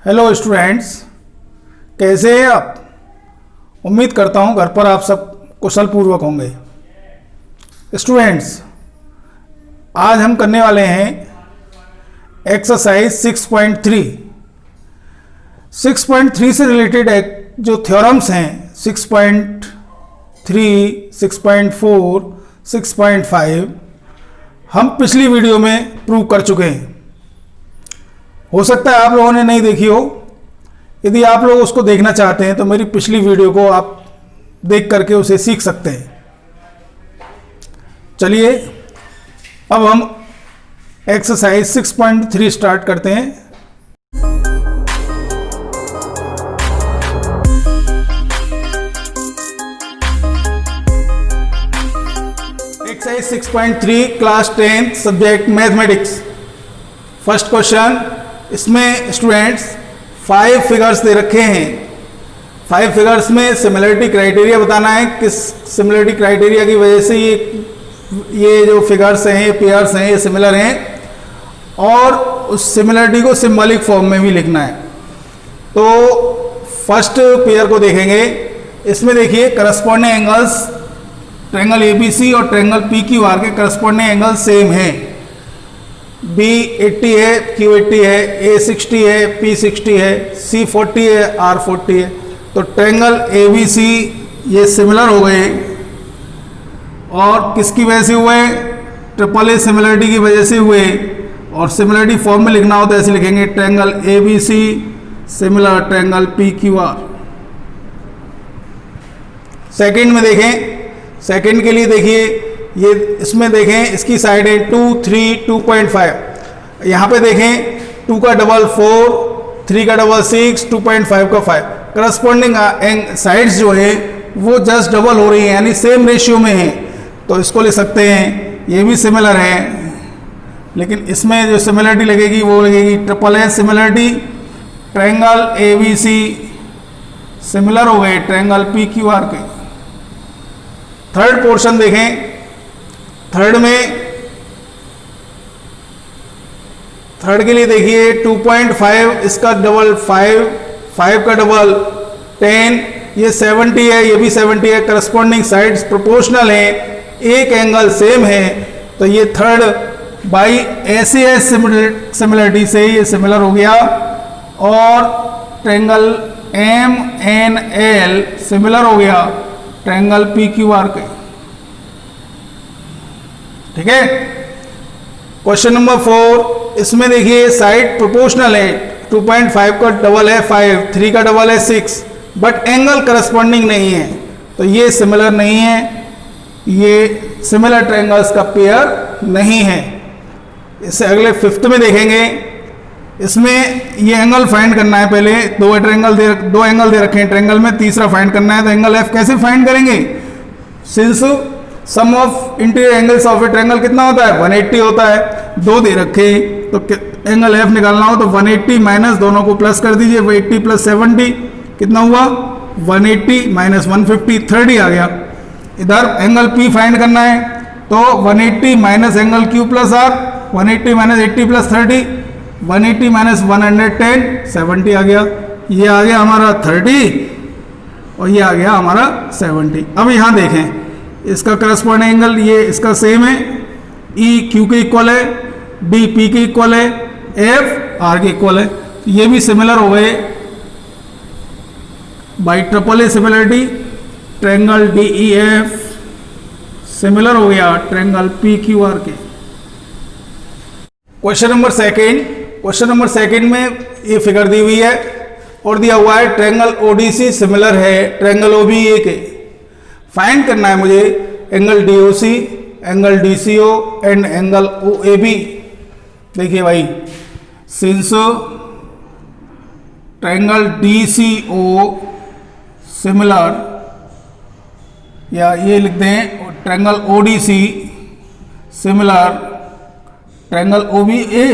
Hello students, कैसे हैं आप। उम्मीद करता हूं घर पर आप सब कुशल पूर्वक होंगे। स्टूडेंट्स, आज हम करने वाले हैं एक्सरसाइज 6.3। 6.3 से रिलेटेड जो थ्योरम्स हैं 6.3, 6.4, 6.5 हम पिछली वीडियो में प्रूव कर चुके हैं। हो सकता है आप लोगों ने नहीं देखी हो। यदि आप लोग उसको देखना चाहते हैं तो मेरी पिछली वीडियो को आप देख करके उसे सीख सकते हैं। चलिए अब हम एक्सरसाइज 6.3 स्टार्ट करते हैं। Exercise 6.3 class 10 subject mathematics. First question, इसमें स्टूडेंट्स 5 फिगर्स दे रखे हैं। 5 फिगर्स में सिमिलरिटी क्राइटेरिया बताना है, किस सिमिलरिटी क्राइटेरिया की वजह से ये जो फिगर्स हैं, ये पेयर्स हैं, ये सिमिलर हैं, और उस सिमिलरिटी को सिंबॉलिक फॉर्म में भी लिखना है। तो फर्स्ट पेयर को देखेंगे। इसमें देखिए करस्पॉन्डिंग एंगल्स ट्रायंगल ABC और ट्रायंगल PQR के करस्पॉन्डिंग एंगल सेम हैं। B 80 है, Q 80 है, A 60 है, P 60 है, C 40 है, R 40 है। तो ट्रायंगल ABC ये सिमिलर हो गए, और किसकी वजह से हुए? ट्रिपल ए सिमिलरिटी की वजह से हुए। और सिमिलरिटी फॉर्म में लिखना हो तो ऐसे लिखेंगे, triangle ABC similar triangle PQR। Second में देखें, सेकंड के लिए देखिए, ये इसमें देखें इसकी साइड है 2, 3, 2.5। यहाँ पे देखें 2 का डबल 4, 3 का डबल 6, 2.5 का 5। करस्पॉन्डिंग साइड्स जो है वो जस्ट डबल हो रही है, यानी सेम रेशियो में है। तो इसको लिख सकते हैं, ये भी सिमिलर है, लेकिन इसमें जो सिमिलरिटी लगेगी वो लगेगी triple A similarity. Triangle ABC similar हो गए ट्रायंगल PQR के। थर्ड पोर्शन देखें, थर्ड के लिए देखिए 2.5, इसका डबल 5, 5 का डबल 10, ये 70 है, ये भी 70 है। करस्पॉन्डिंग साइड्स प्रोपोर्शनल है, एक एंगल सेम है। तो ये थर्ड बाई SAS सिमिलरिटी से ये सिमिलर हो गया। और ट्रायंगल MNL सिमिलर हो गया ट्रायंगल PQR के। ठीक है। क्वेश्चन नंबर 4, इसमें देखिए साइड प्रोपोर्शनल है, 2.5 का डबल है 5, 3 का डबल है 6, बट एंगल करस्पॉन्डिंग नहीं है, तो ये सिमिलर नहीं है, ये सिमिलर ट्रायंगल्स का पेयर नहीं है। इससे अगले फिफ्थ में देखेंगे, इसमें ये एंगल फाइंड करना है। पहले दो एंगल दे रखे हैं ट्रायंगल में, तीसरा फाइंड करना है। तो एंगल F कैसे फाइंड करेंगे? Since sum of interior angles of a triangle कितना होता है? 180 होता है। 2 दे रखे, तो एंगल F निकालना हो तो 180 माइनस दोनों को प्लस कर दीजिए, 80 प्लस 70 कितना हुआ? 180 माइनस 150, 30 आ गया। इधर एंगल P फाइंड करना है, तो 180 minus angle Q plus R, 180 minus 80 plus 30, 180 minus 110, 70 आ गया। ये आ गया हमारा 30 और ये आ गया हमारा 70। अब यहाँ देखें, इसका करस्पॉन्डिंग एंगल ये इसका सेम है, E Q के इक्वल है, D P के इक्वल है, F R के इक्वल है। तो ये भी सिमिलर हो गए by triple A similarity. Triangle DEF similar हो गया ट्रायंगल PQR के। क्वेश्चन नंबर सेकंड में ये फिगर दी हुई है और दिया हुआ है ट्रायंगल ODC सिमिलर है ट्रायंगल OBA के। फाइंड करना है मुझे angle DOC, angle DCO and angle OAB। देखिए भाई, सिंस ट्रायंगल DCO सिमिलर, या ये लिख दें triangle ODC similar triangle OBA,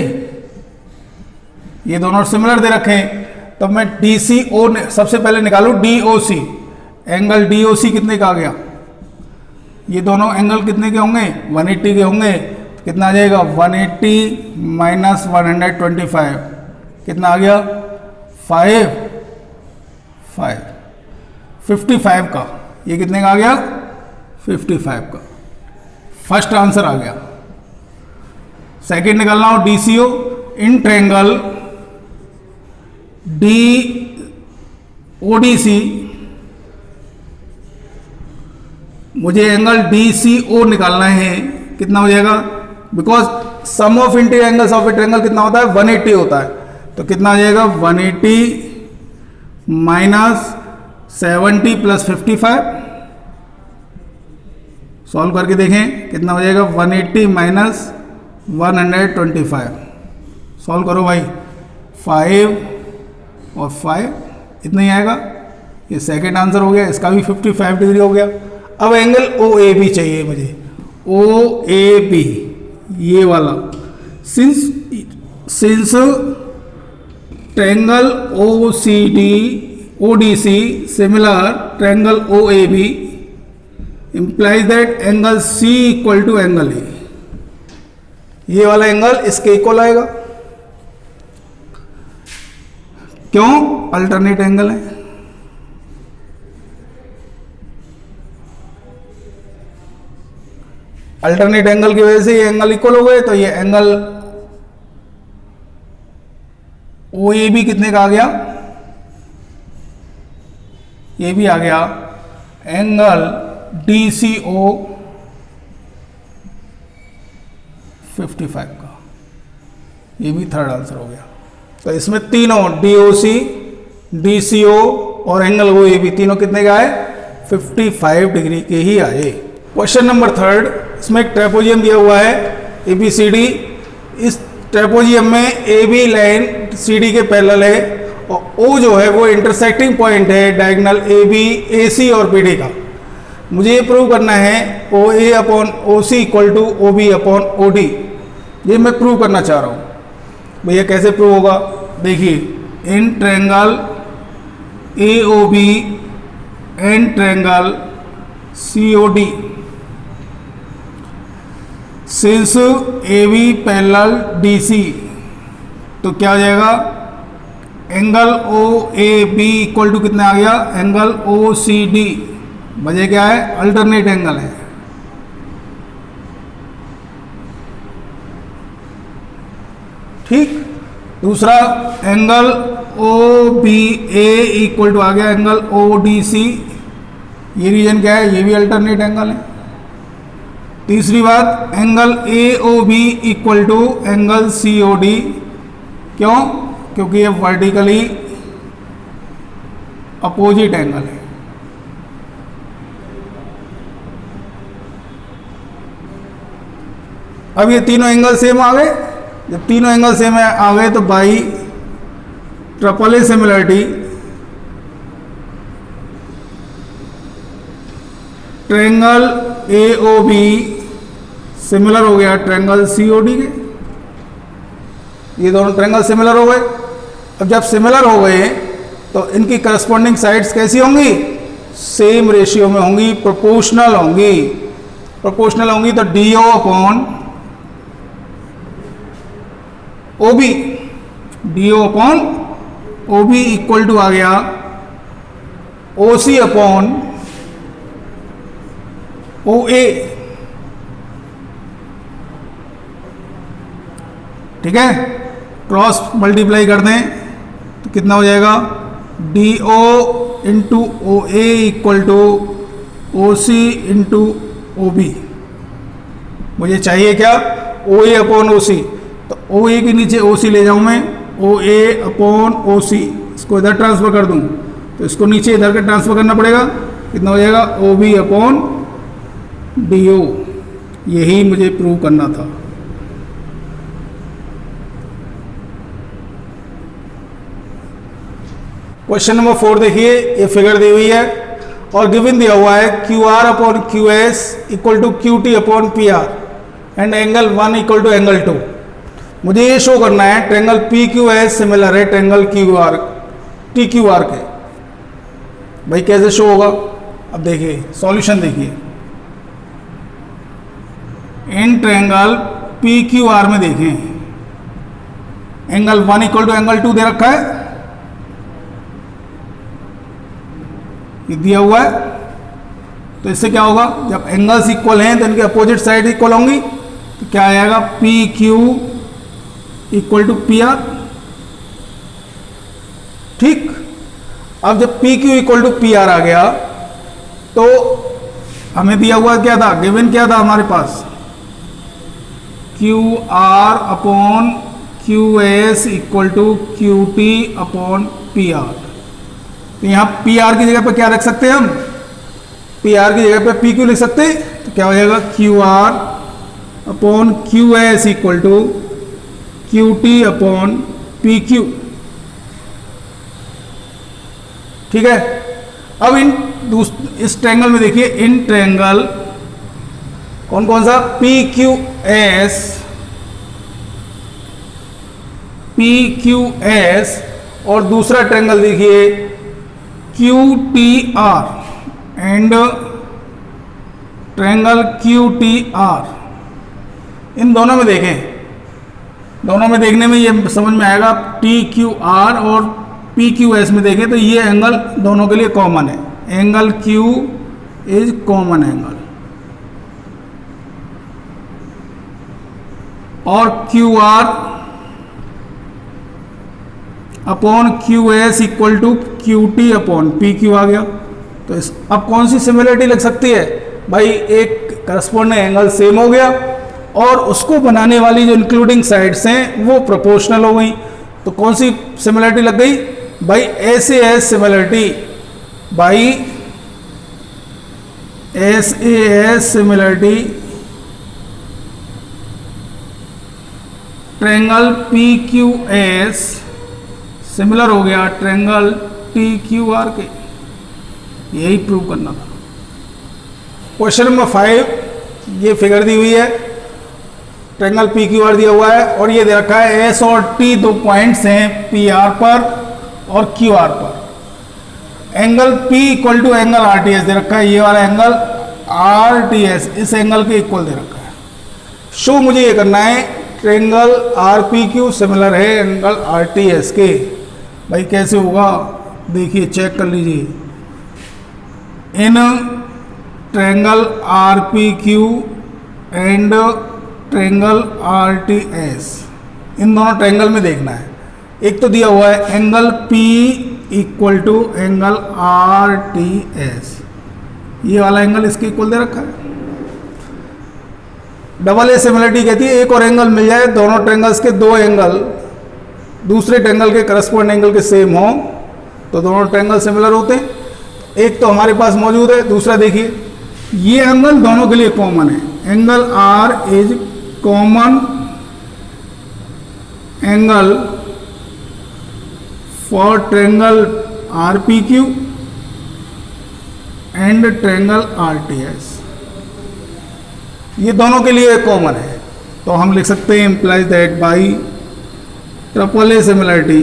ये दोनों सिमिलर दे रखे हैं। तो मैं DCO सबसे पहले निकालू DOC। एंगल DOC कितने का आ गया? ये दोनों एंगल कितने के होंगे? 180 के होंगे। कितना आ जाएगा? 180 माइनस 125 कितना आ गया? 55 का, ये कितने का आ गया? 55 का। फर्स्ट आंसर आ गया। सेकंड निकालना हो DCO इन ट्रायंगल DODC, मुझे एंगल DCO निकालना है। कितना हो जाएगा? Because sum of interior angles of a triangle कितना होता है? 180 होता है। तो कितना आ जाएगा? 180 माइनस 70 प्लस 55। सॉल्व करके देखें कितना हो जाएगा? 180 माइनस 125। सॉल्व करो भाई। 5 और 5 इतना ही आएगा। ये सेकंड आंसर हो गया, इसका भी 55 डिग्री हो गया। अब एंगल OAB चाहिए मुझे। OAB ये वाला, since triangle ODC similar triangle OAB implies that angle C equal to angle A, ये वाला एंगल इसके इक्वल आएगा। क्यों? अल्टरनेट एंगल है। अल्टरनेट एंगल की वजह से ये एंगल इक्वल हो गए, तो ये एंगल OAB कितने का आ गया? ये भी आ गया एंगल DCO 55 का। ये भी थर्ड आंसर हो गया। तो इसमें तीनों DOC, DCO और एंगल OAB तीनों कितने का आए? 55 डिग्री के ही आए। क्वेश्चन नंबर थर्ड, इसमें एक ट्रेपोजियम दिया हुआ है ABCD। इस ट्रेपोजियम में AB लाइन CD के पैरेलल है और O जो है वो इंटरसेक्टिंग पॉइंट है डायगोनल AB, AC और BD का। मुझे ये प्रूव करना है OA upon OC equal to OB upon OD। ये मैं प्रूव करना चाह रहा हूँ। भैया कैसे प्रूव होगा? देखिए, in triangle AOB and triangle COD since AB parallel DC, तो क्या हो जाएगा? एंगल OAB इक्वल टू कितना आ गया? Angle OCD। वजह क्या है? अल्टरनेट एंगल है। ठीक। दूसरा एंगल OBA इक्वल टू आ गया एंगल ODC। ये रीजन क्या है? ये भी अल्टरनेट एंगल है। तीसरी बात, angle AOB equal to angle COD। क्यों? क्योंकि ये वर्टिकली अपोजिट एंगल है। अब ये तीनों एंगल सेम आ गए। जब तीनों एंगल सेम आ गए तो by triple A similarity triangle AOB similar हो गया ट्रायंगल COD के। ये दोनों ट्रायंगल सिमिलर हो गए। अब जब सिमिलर हो गए तो इनकी करस्पॉन्डिंग साइड्स कैसी होंगी? सेम रेशियो में होंगी, प्रोपोर्शनल होंगी। प्रोपोर्शनल होंगी तो DO upon OB, DO upon OB equal to आ गया OC अपॉन OA। ठीक है, क्रॉस मल्टीप्लाई कर दें तो कितना हो जाएगा? DO into OA equal to OC into OB। मुझे चाहिए क्या? OA upon OC। तो OA के नीचे OC ले जाऊं मैं, OA अपॉन OC। इसको इधर ट्रांसफर कर दूं तो इसको नीचे इधर का ट्रांसफर करना पड़ेगा। कितना हो जाएगा? OB upon DO। यही मुझे प्रूव करना था। क्वेश्चन नंबर 4 देखिए, ये फिगर दी हुई है और गिवन दिया हुआ है QR upon QS equal to QT upon PR and angle 1 equal to angle 2। मुझे ये शो करना है ट्रायंगल PQS सिमिलर है ट्रायंगल TQR के। भाई कैसे शो होगा? अब देखिए सॉल्यूशन देखिए। इन ट्रायंगल PQR में देखें, एंगल 1 इक्वल टू एंगल 2 दे रखा है ये दिया हुआ है, तो इससे क्या होगा, जब एंगल्स इक्वल हैं तो इनके अपोजिट साइड इक्वल होंगी, तो क्या आएगा P Q equal to P R. ठीक, अब जब P Q equal to P R आ गया तो हमें दिया हुआ क्या था, गिवन क्या था हमारे पास, Q R upon Q S equal to Q T upon P R. तो यहाँ पी आर की जगह पे क्या रख सकते हैं हम, पी आर की जगह पे पी क्यू लिख सकते हैं, तो क्या हो जाएगा Q R upon Q S equal to Q T upon P Q. ठीक है, अब इस ट्रायंगल में देखिए, इन ट्रायंगल कौन कौन सा, P Q S, P Q S, और दूसरा ट्रायंगल देखिए Q T R and triangle Q T R. इन दोनों में देखें, दोनों में देखने में ये समझ में आएगा, टी क्यू आर और पी क्यू एस में देखें तो ये एंगल दोनों के लिए कॉमन है, angle Q is common angle, और Q R upon Q S equal to Q T upon P Q आ गया। तो अब कौन सी सिमिलरिटी लग सकती है भाई, एक करस्पॉन्डिंग एंगल सेम हो गया और उसको बनाने वाली जो इंक्लूडिंग साइड्स हैं वो प्रोपोर्शनल हो गई, तो कौन सी सिमिलरिटी लग गई भाई, S A S similarity, by S A S similarity triangle P Q S similar हो गया ट्रायंगल टी क्यू आर के, यही प्रूव करना था। क्वेश्चन नंबर 5, ये फिगर दी हुई है, ट्रायंगल पी क्यू आर दिया हुआ है और ये दे रखा है एस और टी दो पॉइंट्स हैं पी आर पर और क्यू आर पर। Angle P equal to angle R T S दे रखा है, ये वाला एंगल आर टी एस इस एंगल के इक्वल दे रखा है। शो मुझे ये करना है triangle R P Q similar है एंगल आर टी एस के। भाई कैसे होगा, देखिए चेक कर लीजिए, in triangle R P Q and triangle R T S, इन दोनों ट्रायंगल में देखना है। एक तो दिया हुआ है angle P equal to angle R T S, ये वाला एंगल इसके इक्वल दे रखा है। डबल ए सिमिलरिटी कहती है एक और एंगल मिल जाए, दोनों ट्रायंगल्स के दो एंगल दूसरे ट्रायंगल के करस्पॉन्डिंग एंगल के सेम हो तो दोनों ट्रायंगल सिमिलर होते हैं। एक तो हमारे पास मौजूद है, दूसरा देखिए ये एंगल दोनों के लिए कॉमन है, angle R is common angle for triangle RPQ and triangle RTS, ये दोनों के लिए कॉमन है। तो हम लिख सकते हैं implies that by triple A similarity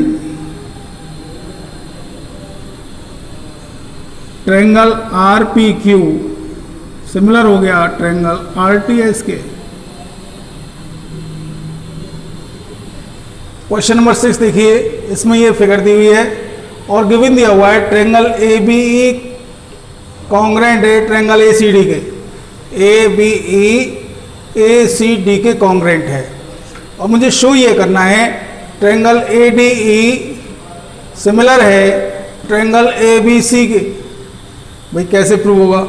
triangle RPQ similar हो गया ट्रायंगल RTS के। क्वेश्चन नंबर 6 देखिए, इसमें ये फिगर दी हुई है और गिवन दिया हुआ है ट्रायंगल ABE कॉन्ग्रेंट है ट्रायंगल ACD के, ABE ACD के कॉन्ग्रेंट है। और मुझे शो ये करना है ट्रायंगल ADE सिमिलर है ट्रायंगल ABC के। भाई कैसे प्रूव होगा,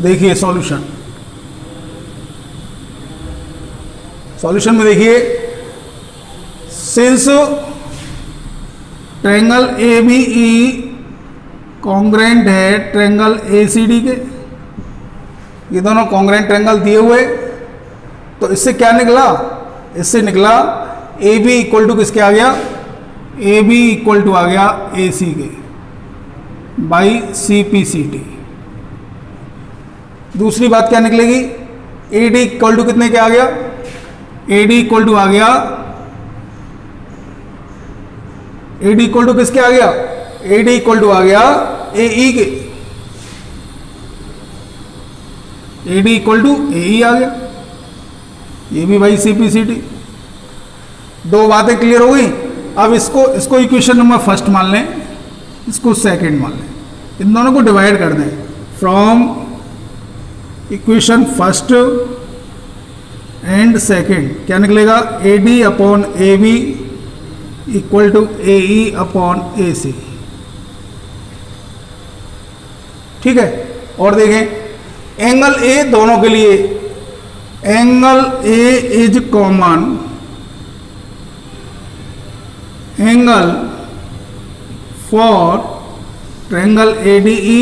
देखिए सॉल्यूशन, सॉल्यूशन में देखिए सिंस ट्रायंगल ABE कॉन्ग्रेंट है ट्रायंगल ACD के, ये दोनों कॉन्ग्रेंट ट्रायंगल दिए हुए, तो इससे क्या निकला, इससे निकला AB इक्वल टू किसके आ गया, AB इक्वल टू आ गया AC के बाई CPCT। दूसरी बात क्या निकलेगी, AD इक्वल टू कितने के आ गया, AD इक्वल टू आ गया, AD इक्वल टू किसके आ गया, AD इक्वल टू आ गया AE के, AD इक्वल टू AE आ गया, ये भी भाई CPCT। दो बातें क्लियर हो गई। अब इसको इक्वेशन नंबर फर्स्ट मान लें, इसको सेकंड मान लें। इन दोनों को डिवाइड कर दें from equation first and second, क्या निकलेगा, A D upon A B equal to A E upon A C. ठीक है, और देखें एंगल ए दोनों के लिए, angle A is common, angle for triangle A D E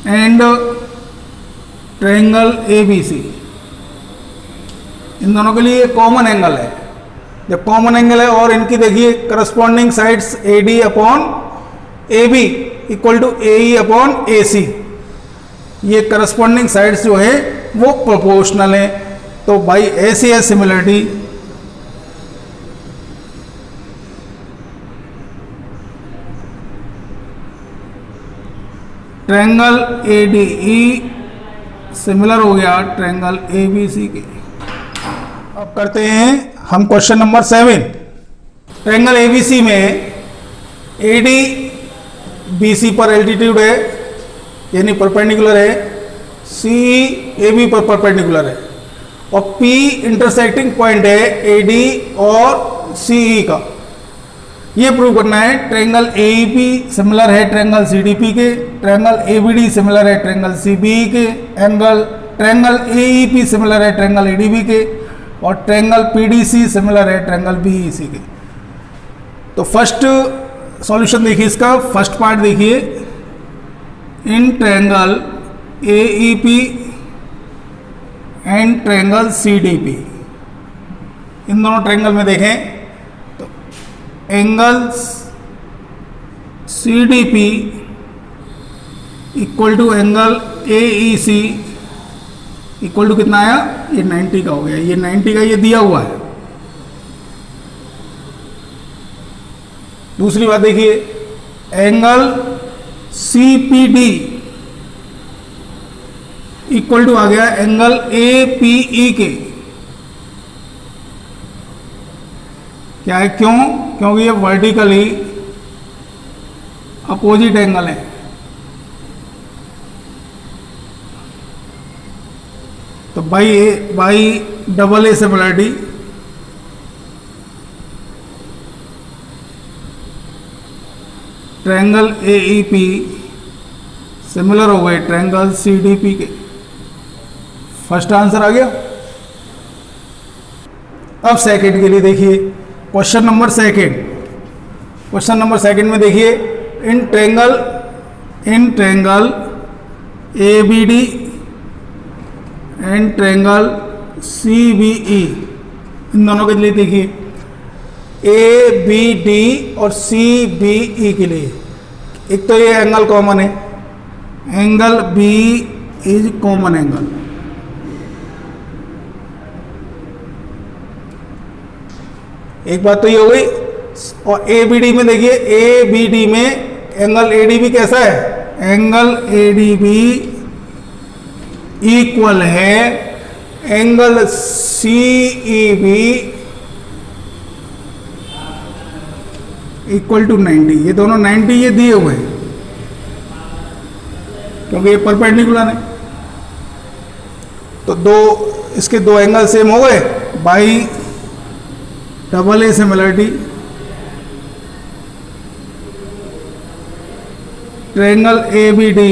and triangle A B C, इन दोनों के लिए कॉमन एंगल है। जब कॉमन एंगल है और इनकी देखिए corresponding sides A D upon A B equal to A E upon A C, ये करस्पॉन्डिंग साइड्स जो है वो प्रोपोर्शनल है। तो बाई ऐसी है similarity triangle A D E similar हो गया ट्रायंगल ए बी सी के। अब करते हैं हम question number 7। Triangle A B C में ए डी बी सी पर एल्टीट्यूड है यानी परपेंडिकुलर है, सी ए बी पर परपेंडिकुलर है, और पी इंटरसेक्टिंग पॉइंट है ए डी और सी ई का। ये प्रूव करना है triangle A E P similar है ट्रायंगल सी डी पी के, triangle A B D similar है ट्रायंगल सी बी ई के, triangle A E P similar है ट्रायंगल ए डी बी के, और triangle P D C similar है triangle B E C के। तो first solution देखिए, इसका फर्स्ट पार्ट देखिए, in triangle A E P and triangle C D P, इन दोनों ट्रायंगल में देखें तो angles C D P equal to angle A E C equal to कितना आया, ये 90 का हो गया, ये 90 का ये दिया हुआ है। दूसरी बात देखिए, angle C P D equal to आ गया एंगल ए पी ई के। क्या है, क्यों, क्योंकि ये वर्टिकली अपोजिट एंगल है। तो by double A similarity triangle A E P similar हो गए ट्रायंगल सी डी पी के। फर्स्ट आंसर आ गया। अब सेकंड के लिए देखिए, question number second. Question number second में देखिए, in triangle A B D and triangle C B E, इन दोनों के लिए देखिए, ए बी डी और सी बी ई के लिए एक तो ये एंगल कॉमन है, angle B is common angle. एक बात तो ये हो गई। और ए बी डी में देखिए, ए बी डी में एंगल ए डी बी कैसा है, angle A D B equal है angle C E B equal to 90। ये दोनों 90 ये दिए हुए हैं क्योंकि ये परपेंडिकुलर है। तो इसके दो एंगल सेम हो गए by double A similarity triangle A B D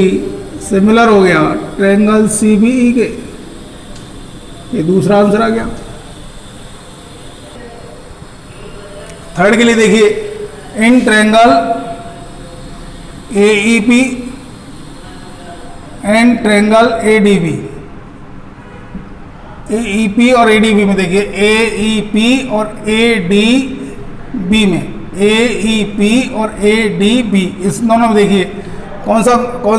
similar हो गया ट्रायंगल सी बी ई के। ये दूसरा आंसर आ गया। थर्ड के लिए देखिए, in triangle A E P and triangle A D B, A E P और ए डी बी में देखिए, ए ई पी और ए डी बी में, ए ई पी और ए डी बी, इस दोनों में देखिए कौन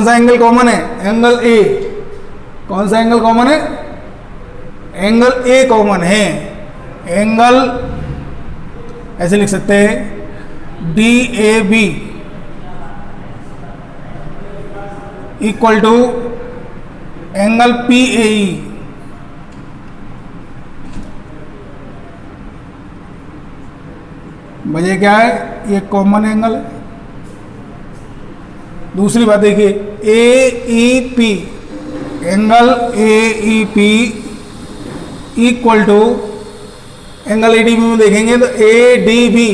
सा एंगल कॉमन है, एंगल ए। कौन सा एंगल कॉमन है, एंगल ए कॉमन है। एंगल ऐसे लिख सकते हैं D A B equal to angle P A E. वजह क्या है, ये कॉमन एंगल है। दूसरी बात देखिए, A E P, angle A E P equal to angle A D B में देखेंगे तो ए डी बी,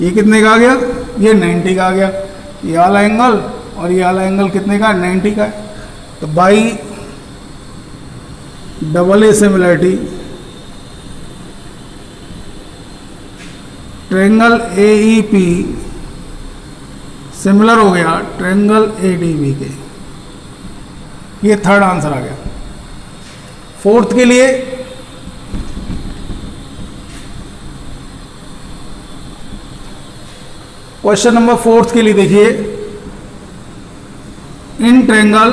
ये कितने का आ गया, ये 90 का आ गया। ये वाला एंगल और ये वाला एंगल कितने का, 90 का है। तो by double A similarity triangle A E P similar हो गया ट्रायंगल ए डी बी के। ये थर्ड आंसर आ गया। फोर्थ के लिए क्वेश्चन नंबर फोर्थ के लिए देखिए, in triangle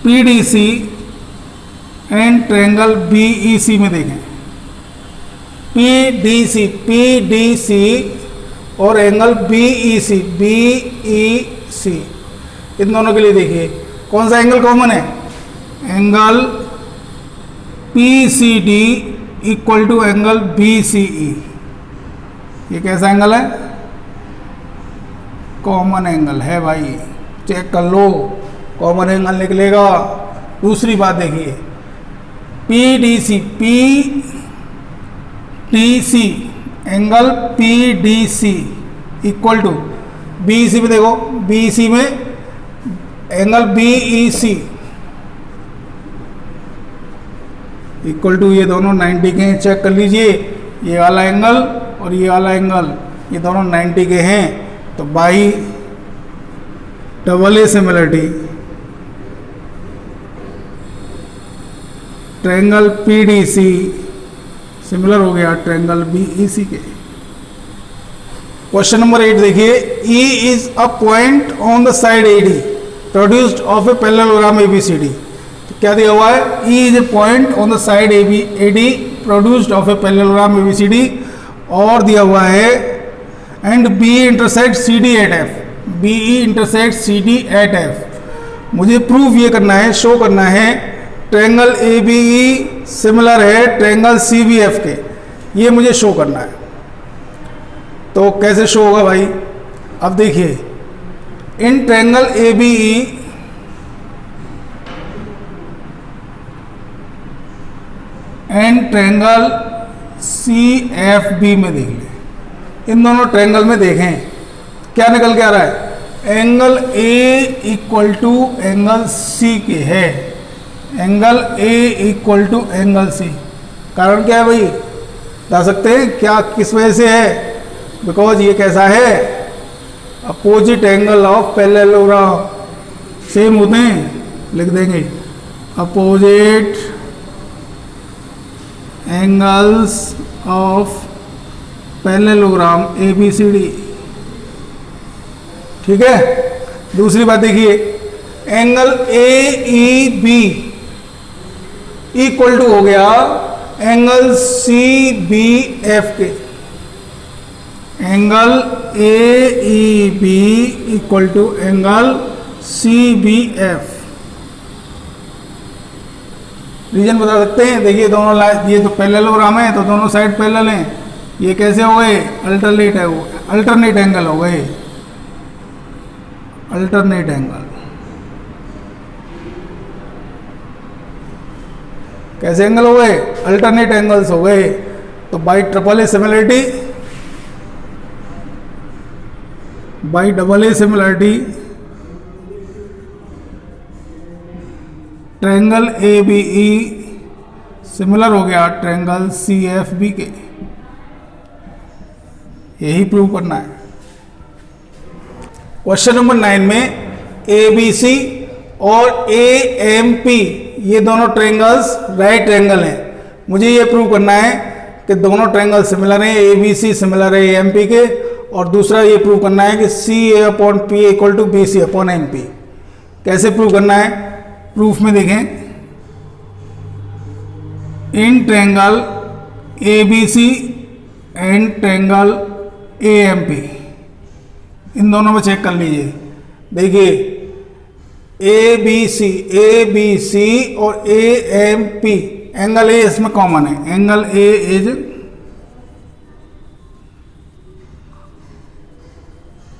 PDC and triangle BEC में देखें, पीडीसी और एंगल बीईसी, इन दोनों के लिए देखिए कौन सा एंगल कॉमन है, angle PCD equal to angle BCE. ये कैसा एंगल है, कॉमन एंगल है भाई, चेक कर लो, कॉमन एंगल निकलेगा। दूसरी बात देखिए, PDC angle PDC equal to BC में देखो, बीसी में एंगल बीईसी इक्वल टू, ये दोनों 90 के हैं, चेक कर लीजिए। ये वाला एंगल और ये वाला एंगल ये दोनों 90 के हैं। तो by double A similarity triangle PDC similar हो गया ट्रायंगल बीईसी के। क्वेश्चन नंबर 8 देखिए, E is a point on the side AD produced of a parallelogram ABCD। तो क्या दिया हुआ है, E is a point on the side AD produced of a parallelogram ABCD, और दिया हुआ है and B intersect CD at F, BE intersect CD at F। मुझे प्रूफ ये करना है, शो करना है ट्रायंगल ABE सिमिलर है ट्रायंगल CBF के, ये मुझे शो करना है। तो कैसे शो होगा भाई, अब देखिए, in triangle ABE and triangle CFB में देख लें, इन दोनों ट्रायंगल में देखें क्या निकल के आ रहा है, angle A equal to angle C के है, angle A equal to angle C। कारण क्या है भाई, बता सकते हैं क्या, किस वजह से है, बिकॉज ये कैसा है, opposite angle of parallelogram, same होते हैं, लिख देंगे opposite angles of parallelogram ABCD। ठीक है। दूसरी बात देखिए, एंगल AEB इक्वल टू हो गया एंगल CBF के, angle AEB equal to angle CBF। Reason बता सकते हैं, देखिए दोनों ये तो पैरेललोग्राम है तो दोनों साइड पैरेलल हैं, ये कैसे हो गए, अल्टरनेट एंगल हो गए, अल्टरनेट एंगल। कैसे एंगल हो गए, अल्टरनेट एंगल्स हो गए। तो by triple A similarity, by double A similarity triangle ABE similar हो गया ट्रायंगल CFB के, यही प्रूव करना है। क्वेश्चन नंबर 9 में ABC और AMP ये दोनों ट्रायंगल्स राइट ट्रायंगल हैं, मुझे ये प्रूव करना है कि दोनों ट्रायंगल सिमिलर हैं, ABC सिमिलर है AMP के, और दूसरा ये प्रूव करना है कि CA upon P equal to BC upon MP। कैसे प्रूव करना है, प्रूफ में देखें, in triangle ABC and triangle AMP, इन दोनों में चेक कर लीजिए। देखिए ABC और AMP एंगल ए इसमें कॉमन है, angle A is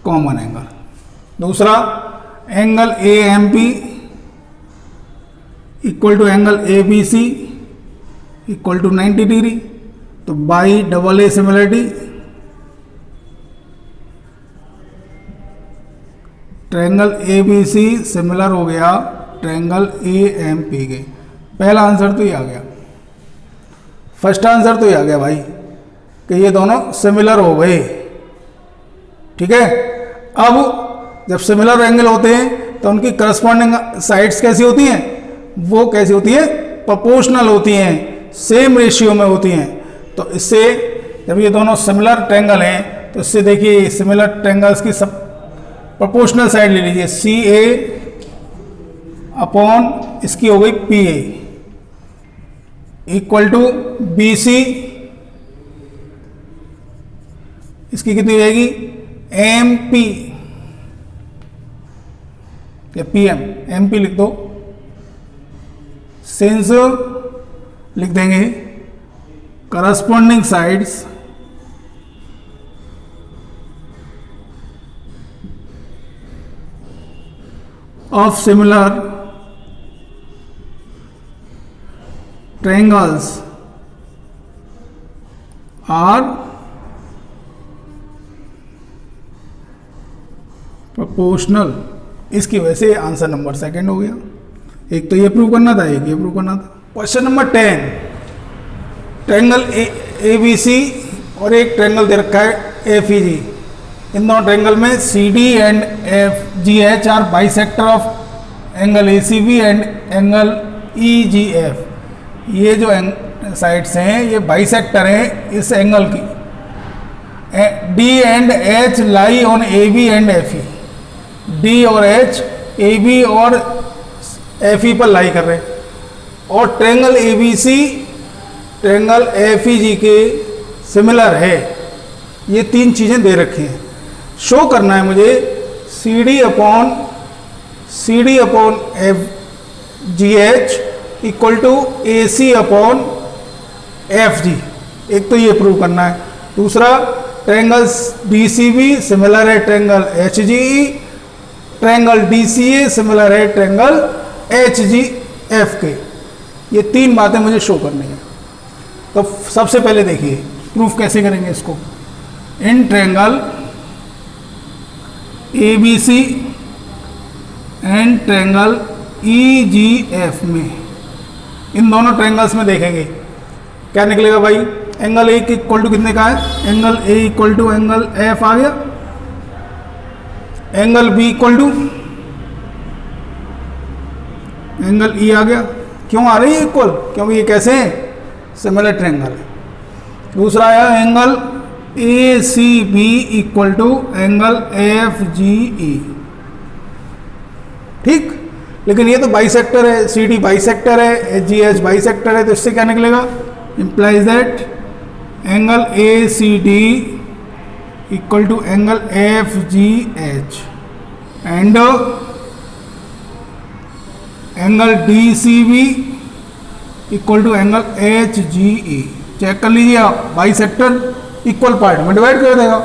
common angle. दूसरा angle A M P equal to angle A B C equal to 90 degree. तो by double A similarity triangle A B C similar हो गया triangle A M P के। पहला answer तो ये आ गया, फर्स्ट आंसर तो ये आ गया भाई कि ये दोनों सिमिलर हो गए। ठीक है, अब जब सिमिलर एंगल होते हैं तो उनकी करस्पॉन्डिंग साइड्स कैसी होती हैं? वो कैसी होती है? प्रोपोर्शनल होती हैं, सेम रेशियो में होती हैं। तो इससे जब ये दोनों सिमिलर ट्रायंगल हैं तो इससे देखिए सिमिलर ट्रायंगल्स की सब प्रोपोर्शनल साइड ले लीजिए, सी ए अपॉन इसकी हो गई P A equal to B C, इसकी कितनी हो जाएगी? एम पी या पी एम, एम पी लिख दो, सिंस लिख देंगे corresponding sides of similar triangles are proportional। इसकी वजह से आंसर नंबर सेकंड हो गया। एक तो ये प्रूव करना था, एक ये प्रूव करना था। Question number 10, triangle A B C और एक ट्रायंगल दे रखा है एफ ई जी। इन दोनों ट्रायंगल में C D and F G H are bisector of angle A C B and angle E G F. ये जो साइड्स हैं ये बाइसेक्टर हैं इस एंगल की। D and H lie on A B and F E. D और H A B और F E पर लाई कर रहे हैं। और triangle A B C triangle F E G के सिमिलर है। ये तीन चीज़ें दे रखी हैं। शो करना है मुझे C D upon F G H equal to A C upon F G. एक तो ये प्रूव करना है। दूसरा triangle D C B similar है triangle H G E, triangle D C A similar है ट्रायंगल एच जी एफ के। ये तीन बातें मुझे शो करनी है। तो सबसे पहले देखिए प्रूफ कैसे करेंगे इसको। In triangle A B C and triangle E G F में, इन दोनों ट्रायंगल्स में देखेंगे क्या निकलेगा भाई। एंगल ए इक्वल टू कितने का है? Angle A equal to angle F आ गया। Angle B equal to angle E आ गया। क्यों आ रही है इक्वल? क्योंकि ये कैसे है? सिमिलर ट्रायंगल है। दूसरा आया angle A C B equal to angle F G E. ठीक, लेकिन ये तो बाइसेक्टर है, सी डी बाइसेक्टर है, एच जी एच बाइसेक्टर है। तो इससे क्या निकलेगा? Implies that angle A C D equal to angle F G H and angle D C B equal to angle H G E. Check कर लीजिए आप, bisector equal part में divide कर देगा।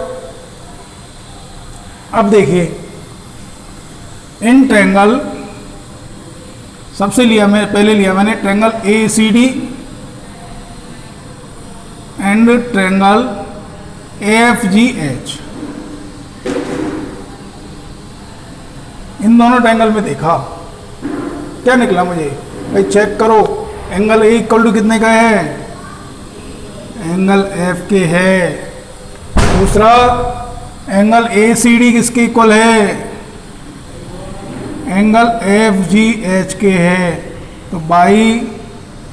अब देखिए इन ट्रायंगल सबसे लिया मैं पहले लिया मैंने triangle A C D and triangle F G H. इन दोनों ट्रायंगल में देखा क्या निकला मुझे भाई, चेक करो। एंगल ए इक्वल टू कितने का है? एंगल एफ के है। दूसरा एंगल ए सी डी किसके इक्वल है? एंगल एफ जी एच के है। तो बाई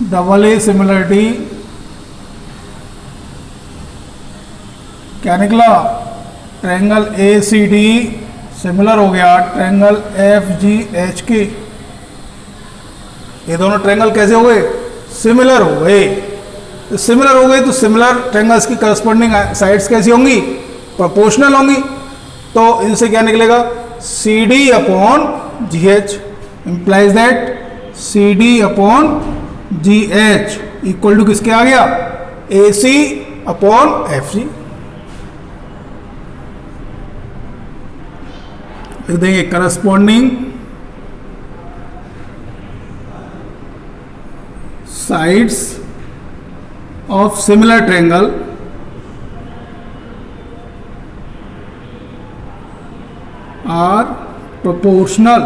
डबल ए सिमिलरिटी क्या निकला? Triangle A C D similar हो गया ट्रायंगल एफ जी एच के। ये दोनों ट्रायंगल कैसे हो गए? सिमिलर हो गए। तो सिमिलर हो गए तो सिमिलर ट्रायंगल्स की करस्पॉन्डिंग साइड्स कैसी होंगी? प्रोपोर्शनल होंगी। तो इनसे क्या निकलेगा? C D upon G H implies that C D upon G H equal to किसके आ गया, A C upon F C. लिख देंगे corresponding sides of similar triangle are proportional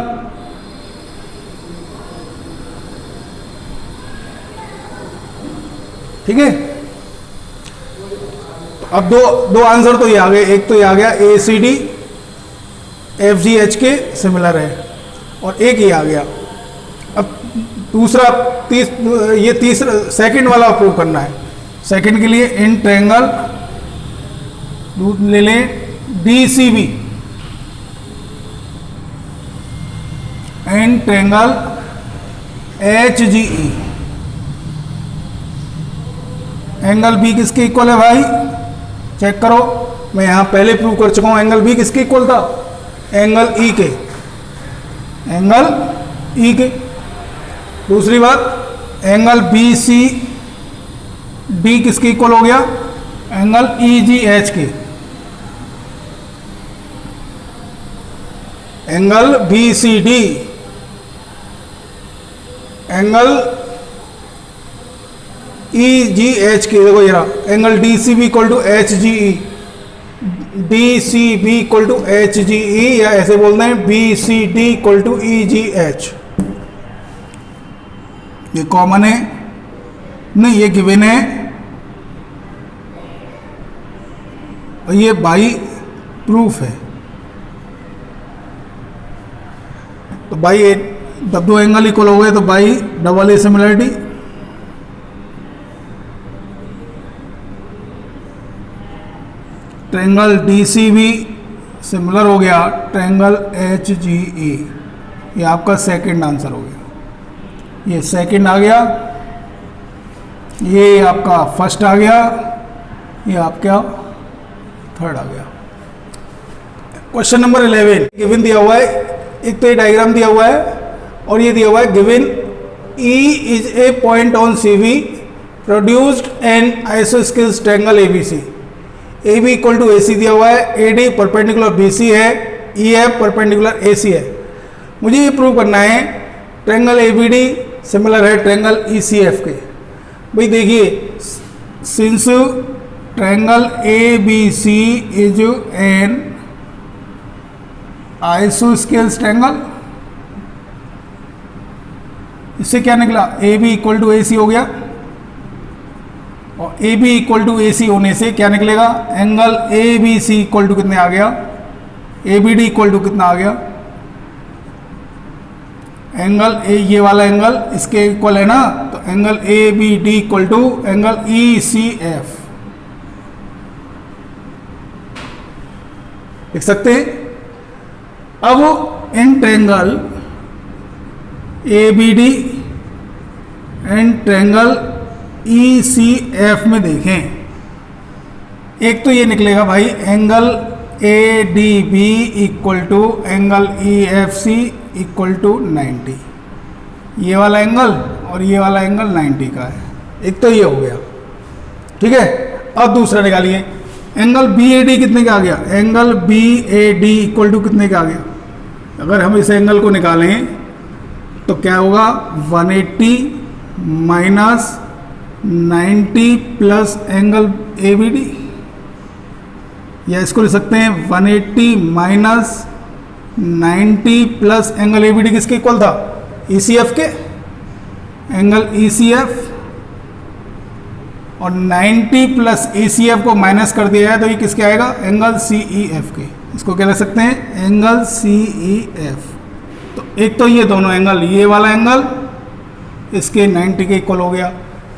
ठीक है। अब दो आंसर तो ये आ गए, एक तो ये आ गया A C D F G H के सिमिलर है और एक ये आ गया। अब दूसरा ये तीसरा सेकंड वाला प्रूव करना है। सेकंड के लिए इन ट्रायंगल ले लें D C B, in triangle H G E, angle B किसके इक्वल है भाई, चेक करो। मैं यहां पहले प्रूव कर चुका हूं एंगल बी किसके इक्वल था, एंगल ई के, एंगल ई के। दूसरी बात एंगल बी सी डी किसके इक्वल हो गया, एंगल ई जी एच के। Angle B C D angle E G H के, देखो ये रहा angle D C B equal to H G E, D C B equal to H G E, या ऐसे बोलते हैं B C D equal to E G H. ये common है नहीं, ये गिवन है और ये बाई प्रूफ है। तो बाई जब दो एंगल इक्वल हो गए तो by double A similarity, triangle D C B similar हो गया ट्रायंगल एच जी ई। ये आपका सेकंड आंसर हो गया, ये सेकंड आ गया, ये आपका फर्स्ट आ गया, ये आपका थर्ड आ गया। क्वेश्चन नंबर 11 गिवन दिया हुआ है, एक तो ये डायग्राम दिया हुआ है और ये दिया हुआ है given E is a point on CV produced an आइसोस्केल triangle ABC। A B equal to A C दिया हुआ है, A D perpendicular B C है, ई एफ परपेंडिकुलर ए सी है। मुझे ये प्रूव करना है triangle A B D similar है ट्रायंगल ई सी एफ के। भाई देखिए since triangle A B C is an आइसोस्केल ट्रायंगल, इससे क्या निकला, A B equal to A C हो गया और A B equal to A C होने से क्या निकलेगा, angle A B C equal to कितने आ गया, A B D equal to कितना आ गया, एंगल ए ये वाला एंगल इसके इक्वल है ना, तो angle A B D equal to angle E C F लिख सकते हैं। अब in triangle A B D and triangle E C F में देखें, एक तो ये निकलेगा भाई angle A D B equal to angle E F C equal to 90, ये वाला एंगल और ये वाला एंगल 90 का है, एक तो ये हो गया ठीक है। अब दूसरा निकालिए एंगल बी ए डी कितने का आ गया, angle B A D equal to कितने का आ गया। अगर हम इस एंगल को निकालें तो क्या होगा, 180 minus 90 plus angle A B D, या इसको लिख सकते हैं 180 minus 90 plus angle A B D किसके इक्वल था, ई सी एफ के, एंगल ई सी एफ, और 90 प्लस ई सी एफ को माइनस कर दिया है तो ये किसके आएगा, एंगल सी ई एफ के। इसको क्या लिख सकते हैं, एंगल सी ई एफ। तो एक तो ये दोनों एंगल, ये वाला एंगल इसके 90 के इक्वल हो गया,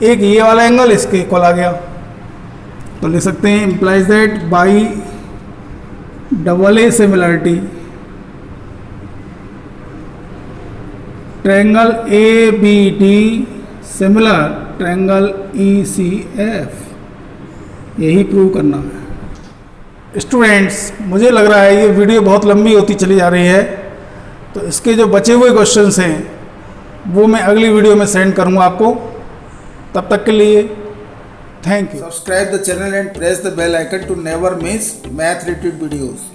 एक ये वाला एंगल इसके इक्वल आ गया, तो लिख सकते हैं implies that by double A similarity triangle A B D similar triangle E C F, यही प्रूव करना है। स्टूडेंट्स मुझे लग रहा है ये वीडियो बहुत लंबी होती चली जा रही है, तो इसके जो बचे हुए क्वेश्चंस हैं वो मैं अगली वीडियो में सेंड करूँगा आपको। तब तक के लिए thank you. Subscribe the channel and press the bell icon to never miss math related videos.